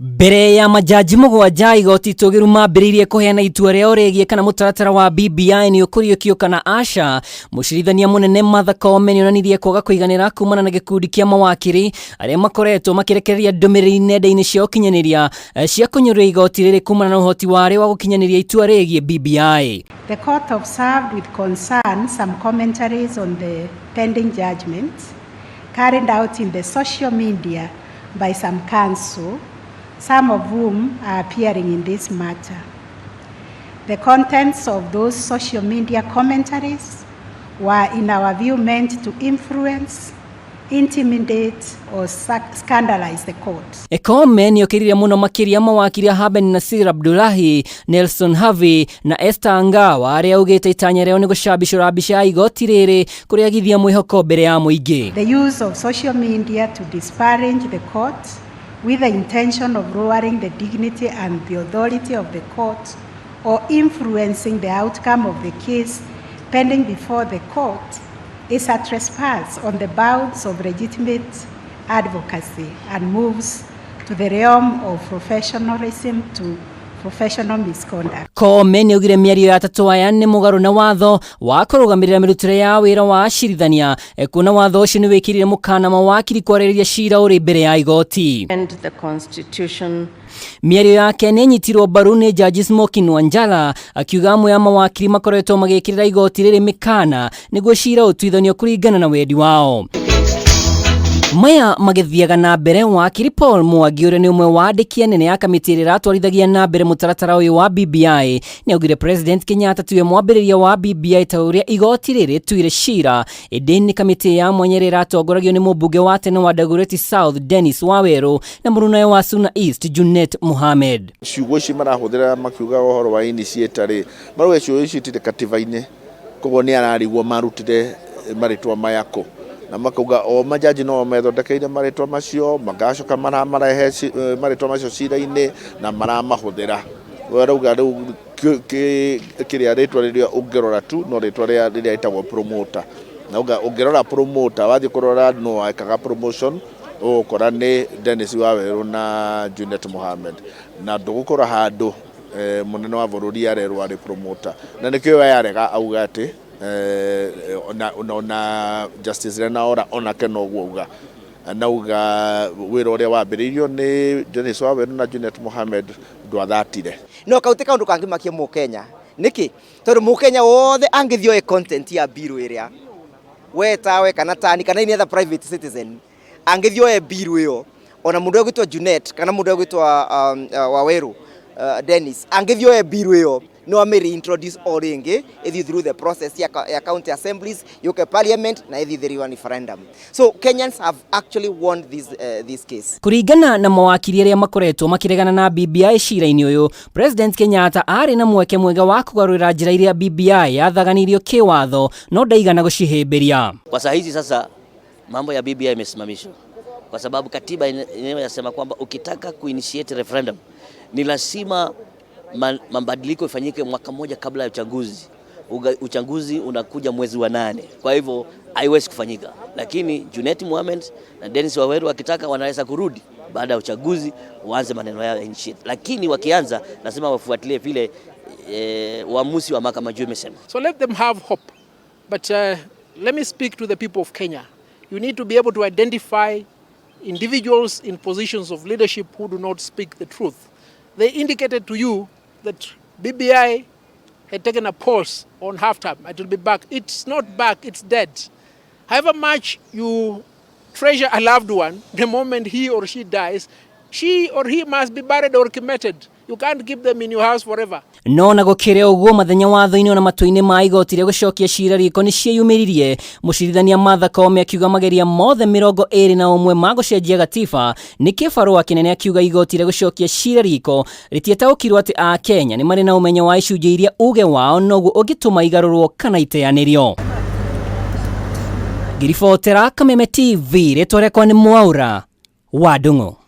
Mbere ya majaji mugwanja igoti itugiru mambiririe kuheana itua rĩao rĩgiĩ kana mũtaratara wa BBI ni ũkũriũkio kana aca, Mucirithania munene Martha Koome nĩonanirie kwaga kũiganĩra kumana na gĩkundi kĩa mawakiri arĩa makoretwo makĩrekereria ndũmĩrĩri nenda-inĩ cia ũkinyanĩria cia kũnyũrũria igoti rĩrĩ kumana na ũhoti warĩo wa gũkinyanĩria itua rĩgiĩ BBI. The court observed with concern some commentaries on the pending judgment carried out in the social media by some counsel, some of whom are appearing in this matter. The contents of those social media commentaries were, in our view, meant to influence, intimidate, or scandalize the court. Koome niokiriire muno makiria mawakiri Haben Nasir Abdullahi, Nelson Havi na Esther Ngawa arĩa augite itanya rĩao nĩ gũcambicũra mbica ya igoti rĩrĩ kũrĩagithia mwĩhoko mbere ya mũingĩ. The use of social media to disparage the court with the intention of lowering the dignity and the authority of the court or influencing the outcome of the case pending before the court is a trespass on the bounds of legitimate advocacy and moves to the realm of professionalism to professional misconduct. Koome niaugire mĩario ya atatu aya nĩ mũgarũ na watho wa kũrũgamĩrĩra mirutire ya wĩra wa acirithania, kuna watho ũcio nĩ wĩkĩrire mũkana mawakiri kwarĩrĩria ciira ũrĩ mbere ya igoti. And the constitution. Mĩario yake nĩ nyitirwo mbaru nĩ Judge Smokin Wanjala, akiuga amwe ya mawakiri makoretwo magĩkĩrĩra igoti rĩrĩ mĩkana nĩguo ciira ũtuithanio kũringana na wendi wao. Maya magĩthiaga na mbere, wakiri Paul Mwangi ũrĩa nĩ ũmwe wa andĩki anene ya kamĩtĩ ĩrĩa ĩratwarithagia na mbere mũtaratara ũyũ wa BBI nĩaugire President Kenyatta tiwe mwambĩrĩria wa BBI ta ũrĩa igoti rĩrĩ tuire ciira, ĩndĩ nĩ kamĩtĩ ya mwanya ĩrĩa ĩratongoragio nĩ mũmbunge wa tene wa Dagoretti South Dennis Waweru na mũrũnawe wa Suna East Junet Mohamed. Ciugo ici marahũthĩra makiuga ũhoro wa initiator rĩ marauga ciugo ici itirĩ katiba-inĩ, koguo nĩ ararigwo marutire marĩtwa mayako na makauga o majaji no methondekeire marĩtwa macio magacoka maramarehe marĩtwa macio ciira-inĩ na maramahũthĩra. Warauga rĩu kĩrĩa rĩtwa rĩrĩa ũngĩrora tu no rĩtwa rĩrĩa ĩtagwo promoter, na ũngĩrora promoter wathiĩ kũrora no ekaga promotion ũkora nĩ Dennis Waweru na Junet Mohamed, na ndũgũkora handũ munene wa bũrũri arerwo arĩ promoter, na nĩkĩo yarega auga atĩ na Justice Renaora onake no guoga nauga wĩra ũrĩa wambĩrĩirio nĩ Dennis Waweru na Junet Mohamed ndwathatire. No kauti kaundu kangimakia Mũkenya niki tondu Mũkenya wothe angithio content ya biru ĩrĩa we tawe kana tani kana any other private citizen angithio biru ĩyo, ona mundu ũgwĩtwo Junet kana mundu ũgwĩtwo Waweru Dennis angithio biru ĩyo no ameri introduce oringi ethi through the process ya county assemblies, UK parliament na ethi through referendum. So Kenyans have actually won this case. Kuringana na mawakiri arĩa makoretwo makiregana na BBI ciira-inĩ ũyũ, President Kenyatta arĩ na mweke mwega wa kũgarũrĩra njĩra iria BBI yathaganirio kĩwatho no ndaigana gũcihĩmbĩria. Kwa saa hizi sasa mambo ya BBI imesimamishwa kwa sababu katiba inasema kwamba ukitaka kuinitiate referendum ni lazima mabadiliko ifanyike mwaka mmoja kabla ya uchaguzi. Uchaguzi unakuja mwezi wa 8. Kwa hivyo haiwezi kufanyika. Lakini Junet Mohamed na Dennis Waweru wakitaka wanaweza kurudi baada ya uchaguzi waanze maneno yao nchi. Lakini wakianza lazima wafuatilie vile uamuzi wa mahakama juu imesema. So let them have hope. But let me speak to the people of Kenya. You need to be able to identify individuals in positions of leadership who do not speak the truth. They indicated to you that BBI had taken a pause on half-time. It will be back. It's not back, it's dead. However much you treasure a loved one, the moment he or she dies, she or he must be buried or cremated. You can't keep them in your house forever. No na gũkĩrĩ ũguo mathenya watho-inĩ ona matũ-inĩ ma igoti rĩa gũcokia ciira rĩko nĩ ciĩyumĩririe, Mucirithania Martha Koome akiuga mageria mothe 21 ma gũcenjia gatiba nĩ kĩbarũa kĩnene, akiuga igoti rĩa gũcokia ciira rĩko rĩtietaũkirwo atĩ a Kenya nĩ marĩ na ũmenyo wa icunjĩ iria uge wao noguo ũngĩtũma igarũrwo kana iteanĩrio. Ngiribotera Kameme TV, rĩtwa rĩakwa nĩ Mwaura wa Ndung'u.